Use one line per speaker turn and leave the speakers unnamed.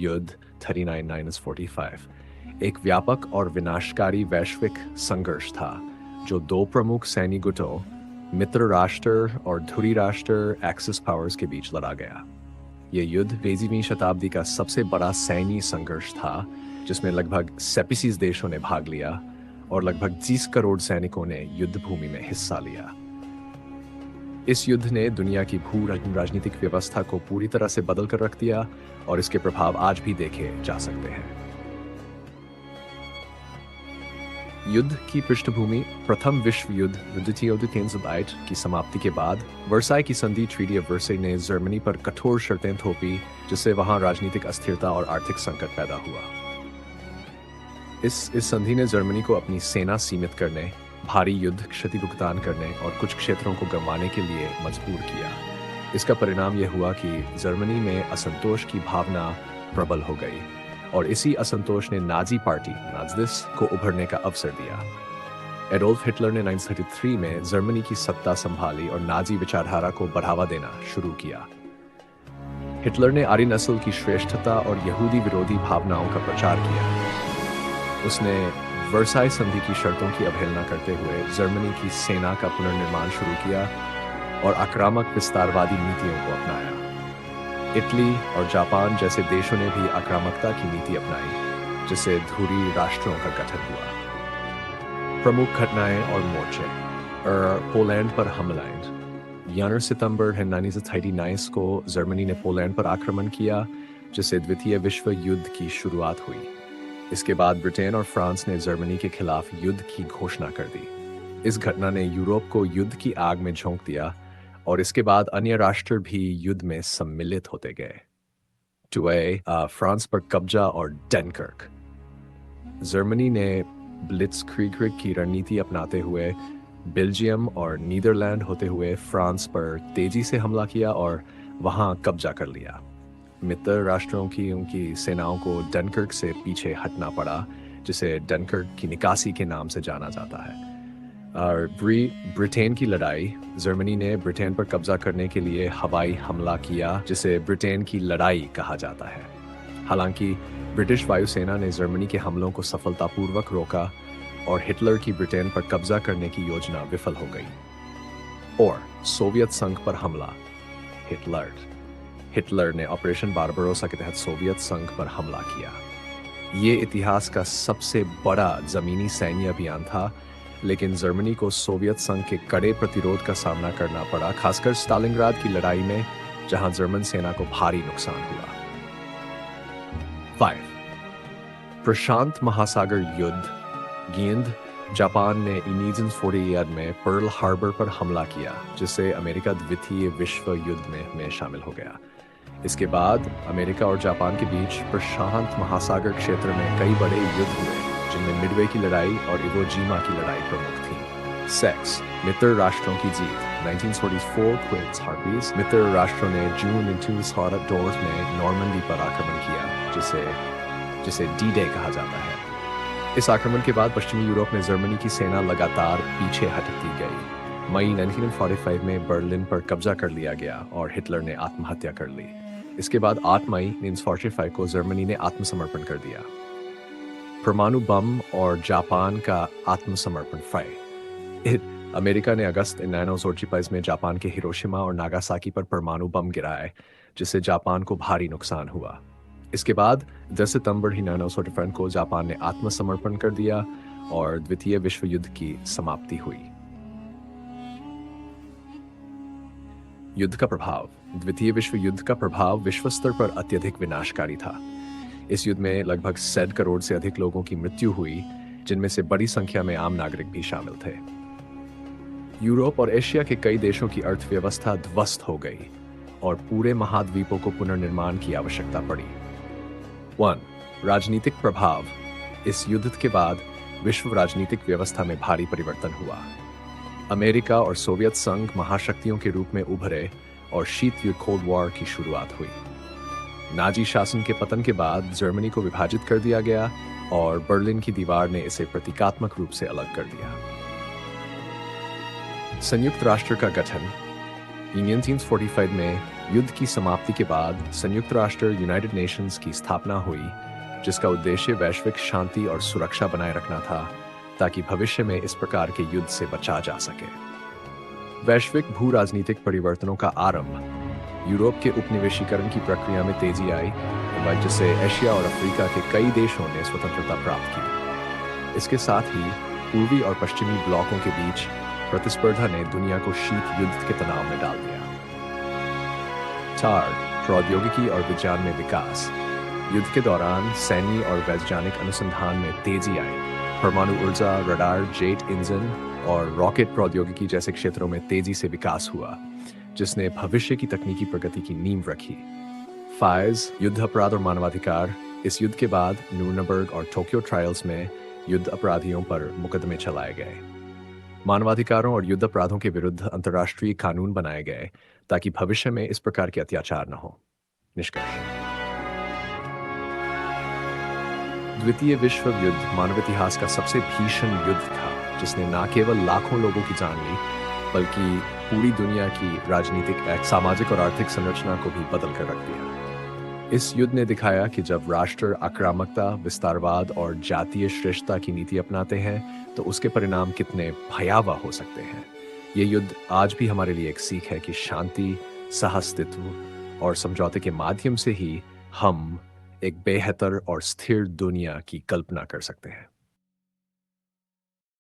युद्ध 39-45 एक व्यापक और विनाशकारी वैश्विक संघर्ष था जो दो प्रमुख सैन्य गुटों मित्र राष्ट्र और धुरी राष्ट्र एक्सिस पावर्स के बीच लड़ा गया। ये युद्ध 20वीं शताब्दी का सबसे बड़ा सैन्य संघर्ष था जिसमें लगभग 37 देशों ने भाग लिया और लगभग 30 करोड़ सैनिकों ने युद्ध भूमि में हिस्सा लिया। इस युद्ध ने दुनिया की भू राजनीतिक व्यवस्था को पूरी तरह से बदल कर रख दिया और इसके प्रभाव आज भी देखे जा सकते हैं। युद्ध की पृष्ठभूमि प्रथम विश्व युद्ध द्वितीय युद्ध की समाप्ति के बाद वर्साई की संधि ट्रीटी ऑफ वर्साई ने जर्मनी पर कठोर शर्तें थोपी जिससे वहां राजनीतिक अस्थिरता और आर्थिक संकट पैदा हुआ। इस संधि ने जर्मनी को अपनी सेना सीमित करने, भारी युद्ध क्षति भुगतान करने और कुछ क्षेत्रों को गंवाने के लिए मजबूर किया। इसका परिणाम यह हुआ कि जर्मनी में असंतोष की भावना प्रबल हो गई और इसी असंतोष ने नाजी पार्टी नाज़िस को उभरने का अवसर दिया। एडोल्फ हिटलर ने 1933 में जर्मनी की सत्ता संभाली और नाजी विचारधारा को बढ़ावा देना शुरू किया। हिटलर ने आर्य नस्ल की श्रेष्ठता और यहूदी विरोधी भावनाओं का प्रचार किया। उसने वर्साई संधि की शर्तों की अवहेलना करते हुए जर्मनी की सेना का पुनर्निर्माण शुरू किया और आक्रामक विस्तारवादी नीतियों को अपनाया। इटली और जापान जैसे देशों ने भी आक्रामकता की नीति अपनाई जिससे धुरी राष्ट्रों का गठन हुआ। प्रमुख घटनाएं और मोर्चे पोलैंड पर हमलाएं 11 सितंबर 1939 को जर्मनी ने पोलैंड पर आक्रमण किया जिससे द्वितीय विश्व युद्ध की शुरुआत हुई। इसके बाद ब्रिटेन और फ्रांस ने जर्मनी के खिलाफ युद्ध की घोषणा कर दी। इस घटना ने यूरोप को युद्ध की आग में झोंक दिया और इसके बाद अन्य राष्ट्र भी युद्ध में सम्मिलित होते गए। फ्रांस पर कब्जा और डनकर्क। जर्मनी ने ब्लिट्जक्रीग की रणनीति अपनाते हुए बेल्जियम और नीदरलैंड होते हुए फ्रांस पर तेजी से हमला किया और वहां कब्जा कर लिया। मित्र राष्ट्रों की उनकी सेनाओं को डनकर्क से पीछे हटना पड़ा जिसे डनकर्क की निकासी के नाम से जाना जाता है। और ब्रिटेन की लड़ाई जर्मनी ने ब्रिटेन पर कब्जा करने के लिए हवाई हमला किया जिसे ब्रिटेन की लड़ाई कहा जाता है। हालांकि ब्रिटिश वायुसेना ने जर्मनी के हमलों को सफलतापूर्वक रोका और हिटलर की ब्रिटेन पर कब्जा करने की योजना विफल हो गई। और सोवियत संघ पर हमला। हिटलर ने ऑपरेशन बारबरोसा के तहत सोवियत संघ पर हमला किया। ये इतिहास का सबसे बड़ा जमीनी सैन्य अभियान था, लेकिन जर्मनी को सोवियत संघ के कड़े प्रतिरोध का सामना करना पड़ा, खासकर स्टालिनग्राद की लड़ाई में जहां जर्मन सेना को भारी नुकसान हुआ। 5 प्रशांत महासागर युद्ध गेंद जापान ने इनीजन 48 में पर्ल हार्बर पर हमला किया जिससे अमेरिका द्वितीय विश्व युद्ध में शामिल हो गया। इसके बाद अमेरिका और जापान के बीच प्रशांत महासागर क्षेत्र में कई बड़े युद्ध हुए जिनमें मिडवे की लड़ाई और इवो जीमा की लड़ाई प्रमुख थी। सेक्स मित्र राष्ट्रों की जीत 1944 क्विल्स हार्पीज मित्र राष्ट्रों ने जून 1942 में नॉर्मंडी पर आक्रमण किया जिसे डी-डे कहा जाता है। इस आक्रमण के बाद पश्चिमी यूरोप में जर्मनी की सेना लगातार पीछे हटती गई। मई 1945 में बर्लिन पर कब्जा कर लिया गया और हिटलर ने आत्महत्या कर ली। इसके बाद 8 मई 1945 को जर्मनी ने आत्मसमर्पण कर दिया। परमाणु बम और जापान का आत्मसमर्पण फाइल। अमेरिका ने अगस्त 1945 में जापान के हिरोशिमा और नागासाकी पर परमाणु बम गिराए जिससे जापान को भारी नुकसान हुआ। इसके बाद 10 सितंबर 1945 को जापान ने आत्मसमर्पण कर दिया और द्वितीय विश्व युद्ध की समाप्ति हुई। युद्ध का प्रभाव। द्वितीय विश्व युद्ध का प्रभाव विश्व स्तर पर अत्यधिक विनाशकारी था। इस युद्ध में लगभग 100 करोड़ से अधिक लोगों की मृत्यु हुई जिनमें से बड़ी संख्या में आम नागरिक भी शामिल थे। यूरोप और एशिया के कई देशों की अर्थव्यवस्था ध्वस्त हो गई और पूरे महाद्वीपों को पुनर्निर्माण की आवश्यकता पड़ी। 1 राजनीतिक प्रभाव। इस युद्ध के बाद विश्व राजनीतिक व्यवस्था में भारी परिवर्तन हुआ। अमेरिका और सोवियत संघ महाशक्तियों के रूप में उभरे और शीत युद्ध कोल्ड वॉर की शुरुआत हुई। नाजी शासन के पतन के बाद जर्मनी को विभाजित कर दिया गया और बर्लिन की दीवार ने इसे प्रतीकात्मक रूप से अलग कर दिया। संयुक्त राष्ट्र का गठन 1945 में युद्ध की समाप्ति के बाद संयुक्त राष्ट्र यूनाइटेड नेशंस की स्थापना हुई, जिसका उद्देश्य वैश्विक शांति और सुरक्षा बनाए रखना था, ताकि भविष्य में इस प्रकार के युद्ध से बचा जा सके। वैश्विक भू राजनीतिक परिवर्तनों का आरंभ यूरोप के उपनिवेशीकरण की प्रक्रिया में तेजी आई, जिससे एशिया और अफ्रीका के कई देशों ने स्वतंत्रता प्राप्त की। इसके साथ ही पूर्वी और पश्चिमी ब्लॉकों के बीच प्रतिस्पर्धा ने दुनिया को शीत युद्ध के तनाव में डाल दिया। 4. प्रौद्योगिकी और विज्ञान में विकास। युद्ध के दौरान सैन्य और वैज्ञानिक अनुसंधान में तेजी आई। परमाणु ऊर्जा, रडार, जेट इंजन और रॉकेट प्रौद्योगिकी जैसे क्षेत्रों में तेजी से विकास हुआ, जिसने भविष्य की तकनीकी प्रगति की नींव रखी। 5. युद्ध अपराध और मानवाधिकार। इस युद्ध के बाद न्यूरनबर्ग और टोक्यो ट्रायल्स में युद्ध अपराधियों पर मुकदमे चलाए गए। मानवाधिकारों और युद्ध अपराधों के विरुद्ध अंतर्राष्ट्रीय कानून बनाए गए, ताकि भविष्य में इस प्रकार के अत्याचार न हो। निष्कर्ष। द्वितीय विश्व युद्ध मानव इतिहास का सबसे भीषण युद्ध था, जिसने न केवल लाखों लोगों की जान ली, बल्कि पूरी दुनिया की राजनीतिक, सामाजिक और आर्थिक संरचना को भी बदल कर रख दिया। इस युद्ध ने दिखाया कि जब राष्ट्र आक्रामकता, विस्तारवाद और जातीय श्रेष्ठता की नीति अपनाते हैं, तो उसके परिणाम कितने भयावह हो सकते हैं। ये युद्ध आज भी हमारे लिए एक सीख है कि शांति, सहअस्तित्व और समझौते के माध्यम से ही हम एक बेहतर और स्थिर दुनिया की कल्पना कर सकते हैं।